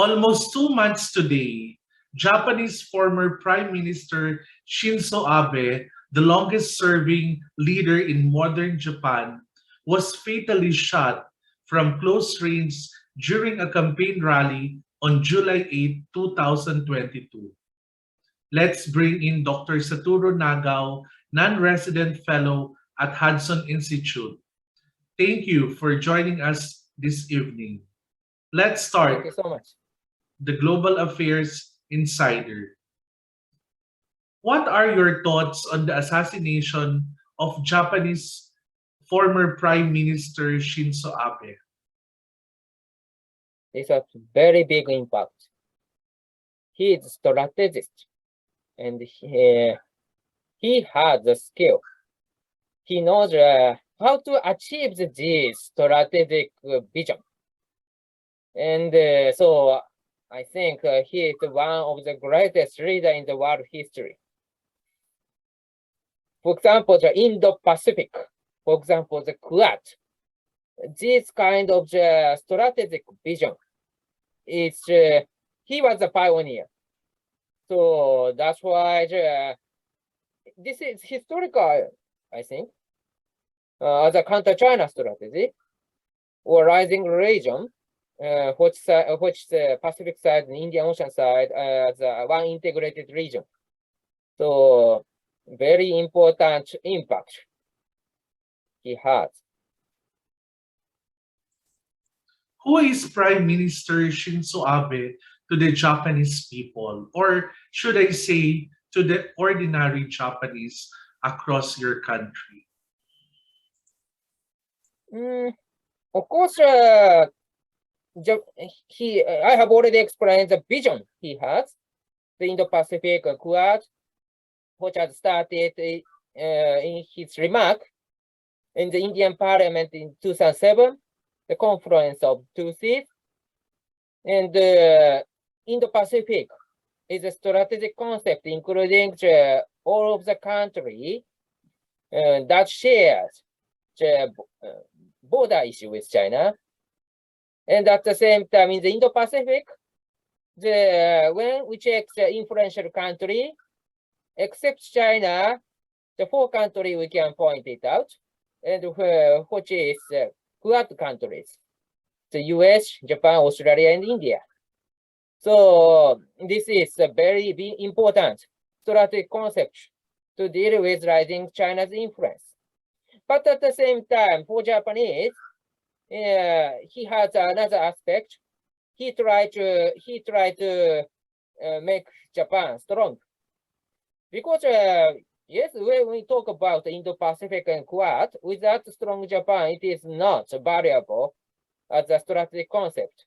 Almost 2 months today, Japanese former Prime Minister Shinzo Abe, the longest serving leader in modern Japan, was fatally shot from close range during a campaign rally on July 8, 2022. Let's bring in Dr. Satoru Nagao, non-resident fellow at Hudson Institute. Thank you for joining us this evening. Let's Thank you start so much. the Global Affairs Insider. What are your thoughts on the assassination of Japanese former Prime Minister Shinzo Abe? This was very big impact. He is strategist and he has the skill. He knows how to achieve this strategic vision. And so I think he is one of the greatest leaders in the world history. For example, the Indo-Pacific, for example, the Quad, this kind of the strategic vision is, he was a pioneer. So that's why this is historical, I think, as a counter-China strategy or rising region, which the Pacific side and Indian Ocean side as one integrated region. So very important impact he has. Who is Prime Minister Shinzo Abe to the Japanese people, or should I say to the ordinary Japanese across your country? Of course, I have already explained the vision he has, the Indo-Pacific Quad, which has started in his remark in the Indian Parliament in 2007, the confluence of two seas, and Indo-Pacific is a strategic concept, including all of the country that shares the border issue with China. And at the same time, in the Indo-Pacific, when we check the influential country, except China, the four countries we can point it out, and which is Quad countries, the US, Japan, Australia, and India. So this is a very important strategic concept to deal with rising China's influence. But at the same time, for Japanese, he has another aspect. He tried to make Japan strong. Because yes, when we talk about Indo-Pacific and Quad, without strong Japan, it is not valuable as a strategic concept.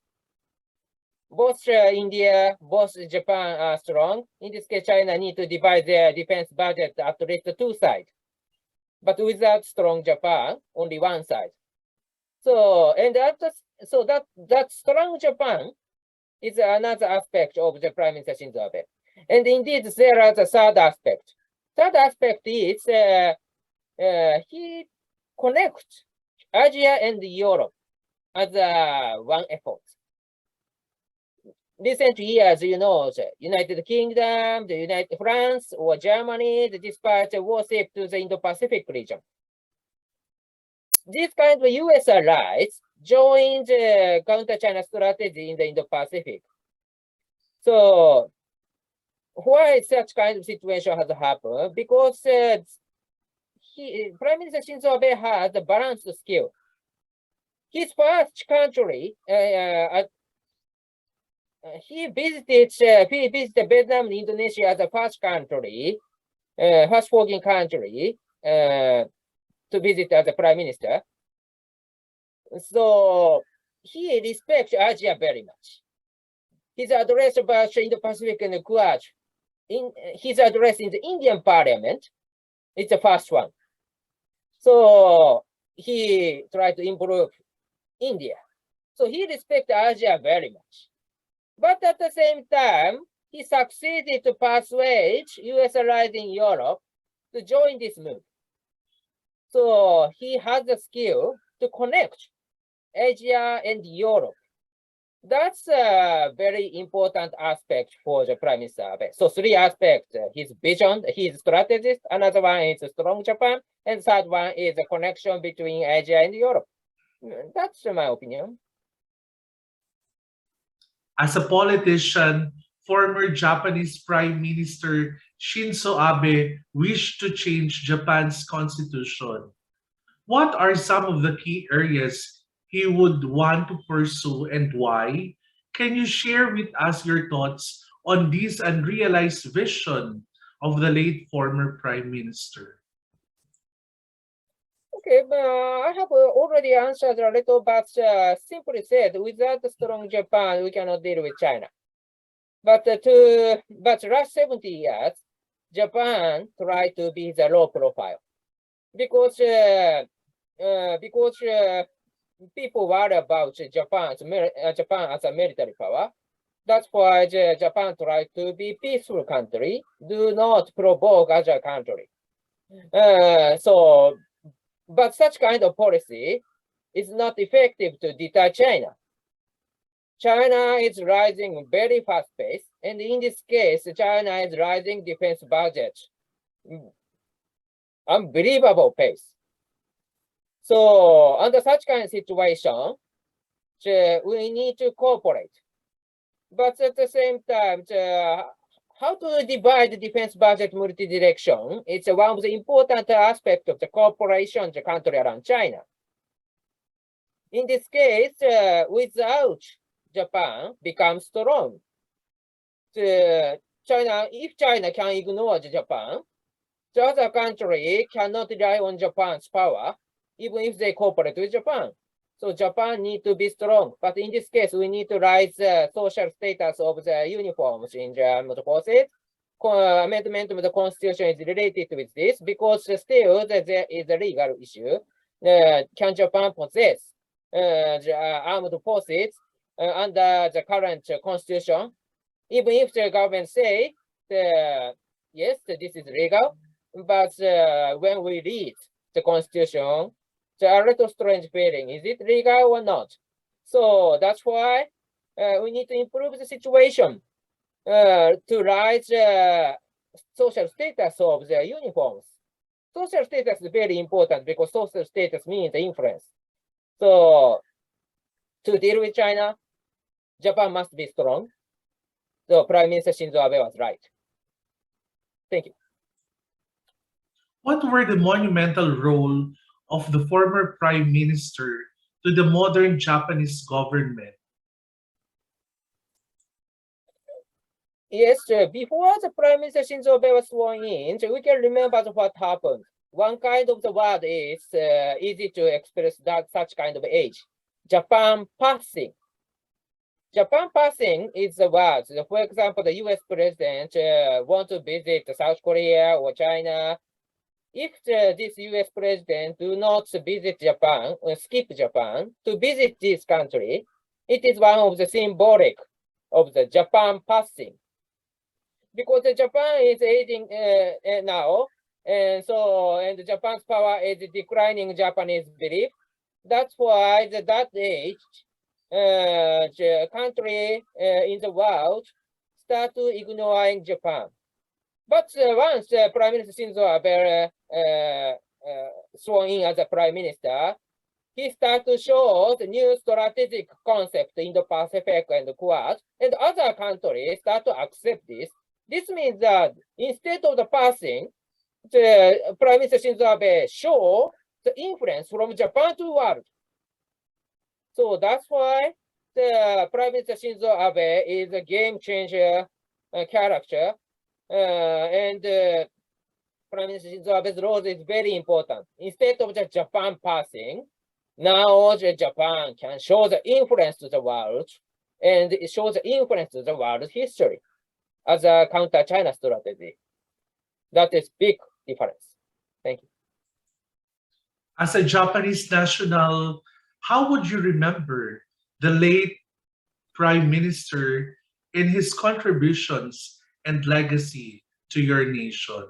Both India, both Japan are strong. In this case, China need to divide their defense budget at least two sides. But without strong Japan, only one side. So, and that strong Japan is another aspect of the Prime Minister Shinzo Abe. And indeed, there is a third aspect. Third aspect is he connects Asia and Europe as one effort. Recent years, you know, the United Kingdom, the United France, or Germany, they dispatched warship to the Indo-Pacific region. This kind of US allies joined counter-China strategy in the Indo-Pacific. So why such kind of situation has happened? Because Prime Minister Shinzo Abe has a balanced skill. His first country, he visited Vietnam and Indonesia as a first country, first foreign country to visit as a prime minister. So he respects Asia very much. His address about Indo-Pacific and Quad, in his address in the Indian Parliament, it's the first one. So he tried to improve India. So he respects Asia very much. But at the same time, he succeeded to persuade US allies in Europe to join this move. So he has the skill to connect Asia and Europe That's a very important aspect for the Prime Minister Abe. So three aspects, his vision, his strategist, another one is strong Japan, and third one is the connection between Asia and Europe. That's my opinion. As a politician, former Japanese Prime Minister Shinzo Abe wished to change Japan's constitution. What are some of the key areas he would want to pursue and why? Can you share with us your thoughts on this unrealized vision of the late former Prime Minister? Okay, but I have already answered a little, but simply said, without a strong Japan, we cannot deal with China. But last 70 years, Japan tried to be the low profile because people worry about Japan as a military power. That's why Japan tried to be peaceful country, do not provoke other country. But such kind of policy is not effective to deter China. China is rising very fast pace, and in this case, China is rising defense budget, unbelievable pace. So under such kind of situation, we need to cooperate. But at the same time, how to divide the defense budget multi-direction? It's one of the important aspects of the cooperation of the country around China. In this case, without Japan becomes strong. If China can ignore Japan, the other country cannot rely on Japan's power, even if they cooperate with Japan. So Japan need to be strong. But in this case, we need to raise the social status of the uniforms in the armed forces. Amendment of the constitution is related with this because still there is a legal issue. Can Japan possess the armed forces under the current constitution? Even if the government say, yes, this is legal, but when we read the constitution, a little strange feeling. Is it legal or not? So that's why we need to improve the situation to raise social status of the uniforms. Social status is very important because social status means influence. So to deal with China, Japan must be strong. So Prime Minister Shinzo Abe was right. Thank you. What were the monumental role of the former Prime Minister to the modern Japanese government? Yes, before the Prime Minister Shinzo Abe was sworn in, we can remember what happened. One kind of the word is easy to express that such kind of age. Japan passing. Japan passing is the word. For example, the US president want to visit South Korea or China. If this US president do not visit Japan or skip Japan to visit this country, it is one of the symbolic of the Japan passing. Because Japan is aging now, and Japan's power is declining, Japanese belief. That's why that age, the country in the world start to ignoring Japan. But once Prime Minister Shinzo Abe sworn in as a Prime Minister, he started to show the new strategic concept in the Pacific and the Quad, and other countries start to accept this. This means that instead of the passing, the Prime Minister Shinzo Abe show the influence from Japan to the world. So that's why the Prime Minister Shinzo Abe is a game changer character. Prime Minister Shinzo Abe's role is very important. Instead of the Japan passing, now the Japan can show the influence to the world, and it shows the influence to the world history as a counter-China strategy. That is big difference. Thank you. As a Japanese national, how would you remember the late Prime Minister in his contributions and legacy to your nation?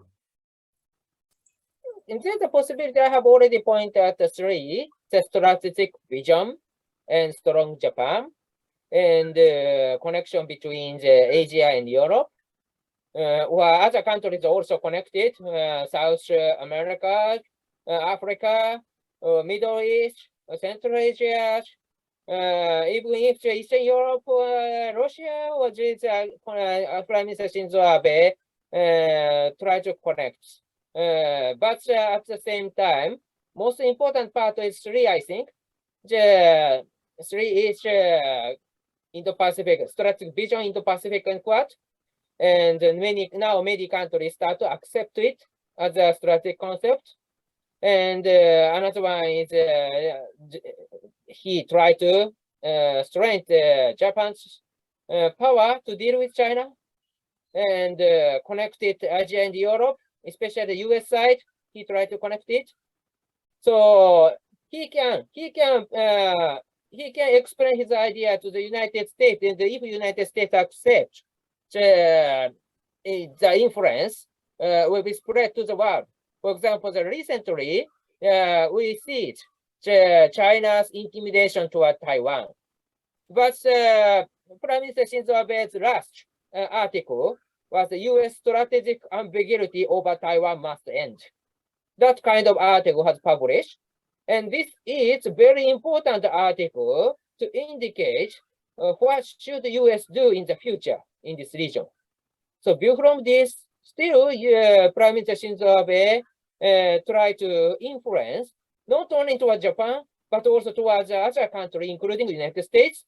In the possibility, I have already pointed out the three: the strategic vision and strong Japan, and connection between Asia and Europe, or other countries also connected, South America, Africa, Middle East, Central Asia, even if Eastern Europe, Russia, or Prime Minister Shinzo Abe try to connect. But at the same time, most important part is three, I think. The three is Indo-Pacific, strategic vision, Indo-Pacific and Quad. And many countries start to accept it as a strategic concept. And another one is he tried to strengthen Japan's power to deal with China and connected Asia and Europe, especially the US side. He tried to connect it. So he can explain his idea to the United States, and if the United States accepts the influence will be spread to the world. For example, recently we see China's intimidation toward Taiwan. But Prime Minister Shinzo Abe's last article was the U.S. strategic ambiguity over Taiwan must end. That kind of article was published. And this is a very important article to indicate what should the U.S. do in the future in this region. So view from this, still Prime Minister Shinzo Abe try to influence not only towards Japan, but also towards other countries, including the United States,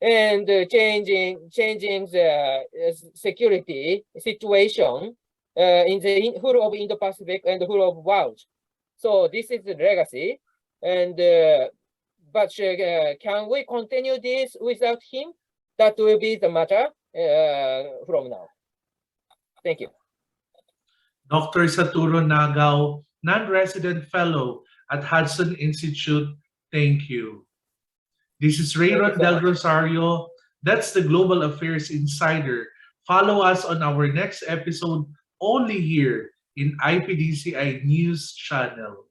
and changing the security situation in the whole of Indo-Pacific and the whole of the world. So this is the legacy. And but can we continue this without him? That will be the matter from now. Thank you. Dr. Satoru Nagao, non-resident fellow at Hudson Institute, thank you. This is Rayron Del Rosario. That's the Global Affairs Insider. Follow us on our next episode only here in IPDCI News Channel.